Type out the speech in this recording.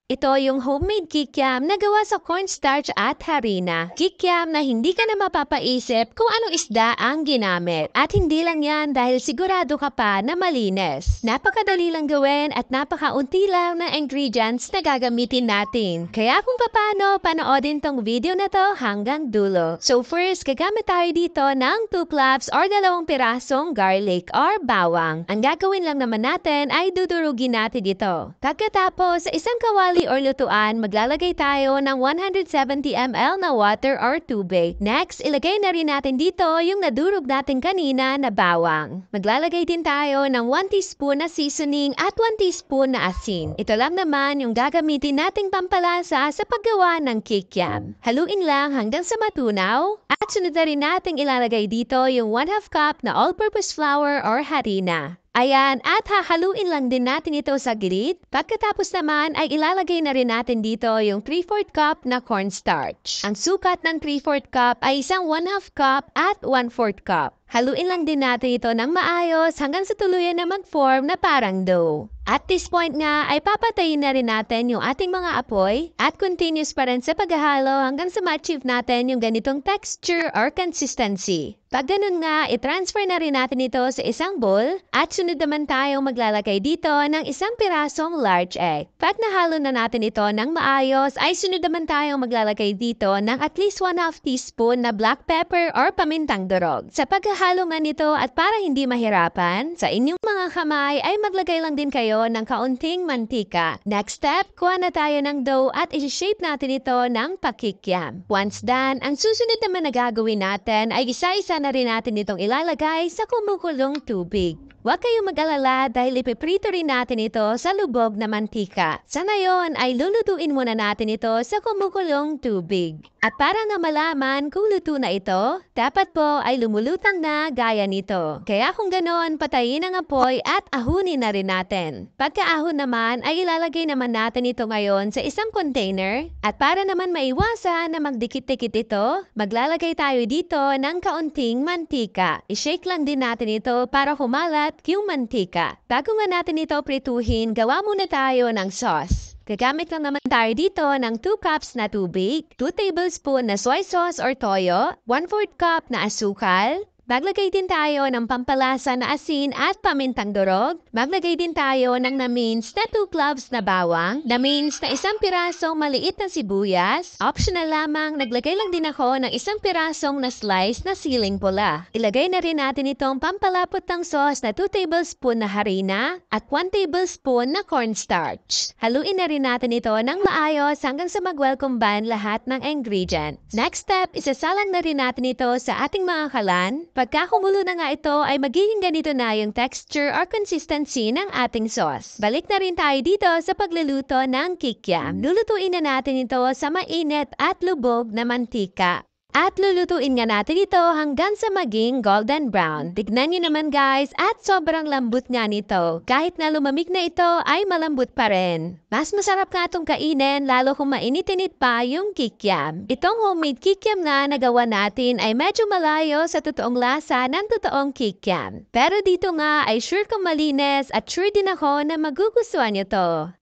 Ito yung homemade kikiam na gawa sa cornstarch at harina. Kikiam na hindi ka na mapapaisip kung anong isda ang ginamit. At hindi lang yan dahil sigurado ka pa na malinis. Napakadali lang gawin at napakaunti lang na ingredients na gagamitin natin. Kaya kung paano, panoodin tong video na to hanggang dulo. So first, gagamit tayo dito ng 2 cloves or 2 pirasong garlic or bawang. Ang gagawin lang naman natin ay dudurugin natin dito. Pagkatapos, sa isang kawali or lutuan, maglalagay tayo ng 170 ml na water or tubig. Next, ilagay na rin natin dito yung nadurog natin kanina na bawang. Maglalagay din tayo ng 1 teaspoon na seasoning at 1 teaspoon na asin. Ito lang naman yung gagamitin nating pampalasa sa paggawa ng kikiam. Haluin lang hanggang sa matunaw. At sunod na rin nating ilalagay dito yung 1/2 cup na all-purpose flour or harina. Ayan, at hahaluin lang din natin ito sa gilid. Pagkatapos naman ay ilalagay na rin natin dito yung 3/4 cup na cornstarch. Ang sukat ng 3/4 cup ay isang 1/2 cup at 1/4 cup. Haluin lang din natin ito ng maayos hanggang sa tuluyan na mag-form na parang dough. At this point nga ay papatayin na rin natin yung ating mga apoy at continuous pa rin sa paghahalo hanggang sa ma-achieve natin yung ganitong texture or consistency. Pag ganun nga, i-transfer na rin natin ito sa isang bowl at sunod naman tayong maglalagay dito ng isang pirasong large egg. Pag nahalo na natin ito ng maayos, ay sunod naman tayong maglalagay dito ng at least 1/2 teaspoon na black pepper or pamintang durog. Sa paghahalo nga nito at para hindi mahirapan, sa inyong mga kamay ay maglagay lang din kayo ng kaunting mantika. Next step, kuha na tayo ng dough at i-shape natin ito ng pakikiam. Once done, ang susunod naman na gagawin natin ay isa-isa na rin natin itong ilalagay sa kumukulong tubig. Huwag kayong mag-alala dahil ipiprito rin natin ito sa lubog na mantika. Sa ngayon ay lulutuin muna natin ito sa kumukulong tubig. At para na malaman kung luto na ito, dapat po ay lumulutang na gaya nito. Kaya kung ganoon, patayin ang apoy at ahunin na rin natin. Pagkaahon naman ay ilalagay naman natin ito ngayon sa isang container. At para naman maiwasan na magdikit-dikit ito, maglalagay tayo dito ng kaunting mantika. I-shake lang din natin ito para humalat yung mantika. Bago nga natin ito prituhin, gawa muna tayo ng sauce. Gagamit lang naman tayo dito ng 2 cups na tubig, 2 tablespoon na soy sauce or toyo, 1/4 cup na asukal. Maglagay din tayo ng pampalasa na asin at pamintang durog. Maglagay din tayo ng na-mince na 2 cloves na bawang, na-mince na isang pirasong maliit na sibuyas. Optional lamang, naglagay lang din ako ng isang pirasong na slice na siling pula. Ilagay na rin natin itong pampalapot ng sauce na 2 tablespoon na harina at 1 tablespoon na cornstarch. Haluin na rin natin ito ng maayos hanggang sa mag-well combine lahat ng ingredients. Next step, isasalang na rin natin ito sa ating mga kalan. Pagka kumulo na nga ito ay magiging ganito na yung texture or consistency ng ating sauce. Balik na rin tayo dito sa pagluluto ng kikiam. Lulutuin na natin ito sa mainit at lubog na mantika. At lulutuin nga natin ito hanggang sa maging golden brown. Tignan nyo naman guys, at sobrang lambot nga nito. Kahit na lumamig na ito ay malambot pa rin. Mas masarap nga itong kainin lalo kung mainit-init pa yung kikiam. Itong homemade kikiam nga nagawa natin ay medyo malayo sa totoong lasa ng totoong kikiam. Pero dito nga ay sure kong malinis at sure din ako na magugustuhan nyo to.